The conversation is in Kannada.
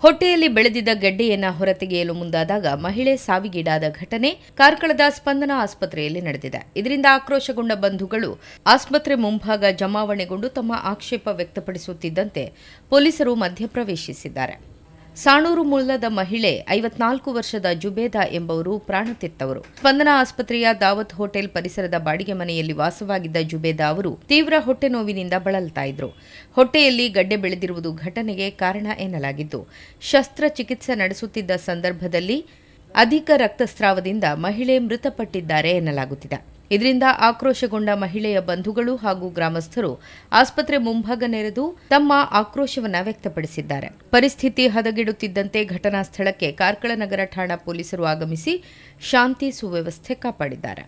ಹೊಟ್ಟೆಯಲ್ಲಿ ಬೆಳೆದಿದ್ದ ಗೆಡ್ಡೆಯನ್ನ ಹೊರತೆಗೆಯಲು ಮುಂದಾದಾಗ ಮಹಿಳೆ ಸಾವಿಗೀಡಾದ ಘಟನೆ ಕಾರ್ಕಳದ ಸ್ಪಂದನ ಆಸ್ಪತ್ರೆಯಲ್ಲಿ ನಡೆದಿದೆ. ಇದರಿಂದ ಆಕ್ರೋಶಗೊಂಡ ಬಂಧುಗಳು ಆಸ್ಪತ್ರೆ ಮುಂಭಾಗ ಜಮಾವಣೆಗೊಂಡು ತಮ್ಮ ಆಕ್ಷೇಪ ವ್ಯಕ್ತಪಡಿಸುತ್ತಿದ್ದಂತೆ ಪೊಲೀಸರು ಮಧ್ಯಪ್ರವೇಶಿಸಿದ್ದಾರೆ. ಸಾಣೂರು ಮೂಲದ ಮಹಿಳೆ 54 ವರ್ಷದ ಜುಬೇದಾ ಎಂಬುವರು ಪ್ರಾಣತೆತ್ತವರು. ಸ್ಪಂದನ ಆಸ್ಪತ್ರೆಯ ದಾವತ್ ಹೋಟೆಲ್ ಪರಿಸರದ ಬಾಡಿಗೆ ಮನೆಯಲ್ಲಿ ವಾಸವಾಗಿದ್ದ ಜುಬೇದಾ ಅವರು ತೀವ್ರ ಹೊಟ್ಟೆ ನೋವಿನಿಂದ ಬಳಲ್ತಾ ಇದ್ರು. ಹೊಟ್ಟೆಯಲ್ಲಿ ಗಡ್ಡೆ ಬೆಳೆದಿರುವುದು ಘಟನೆಗೆ ಕಾರಣ ಎನ್ನಲಾಗಿದ್ದು, ಶಸ್ತ್ರಚಿಕಿತ್ಸೆ ನಡೆಸುತ್ತಿದ್ದ ಸಂದರ್ಭದಲ್ಲಿ ಅಧಿಕ ರಕ್ತಸ್ರಾವದಿಂದ ಮಹಿಳೆ ಮೃತಪಟ್ಟಿದ್ದಾರೆ ಎನ್ನಲಾಗುತ್ತಿದೆ. ಇದರಿಂದ ಆಕ್ರೋಶಗೊಂಡ ಮಹಿಳೆಯ ಬಂಧುಗಳು ಹಾಗೂ ಗ್ರಾಮಸ್ಥರು ಆಸ್ಪತ್ರೆ ಮುಂಭಾಗ ನೆರೆದು ತಮ್ಮ ಆಕ್ರೋಶವನ್ನು ವ್ಯಕ್ತಪಡಿಸಿದ್ದಾರೆ. ಪರಿಸ್ಥಿತಿ ಹದಗೆಡುತ್ತಿದ್ದಂತೆ ಘಟನಾ ಸ್ಥಳಕ್ಕೆ ಕಾರ್ಕಳ ನಗರ ಠಾಣಾ ಪೊಲೀಸರು ಆಗಮಿಸಿ ಶಾಂತಿ ಸುವ್ಯವಸ್ಥೆ ಕಾಪಾಡಿದ್ದಾರೆ.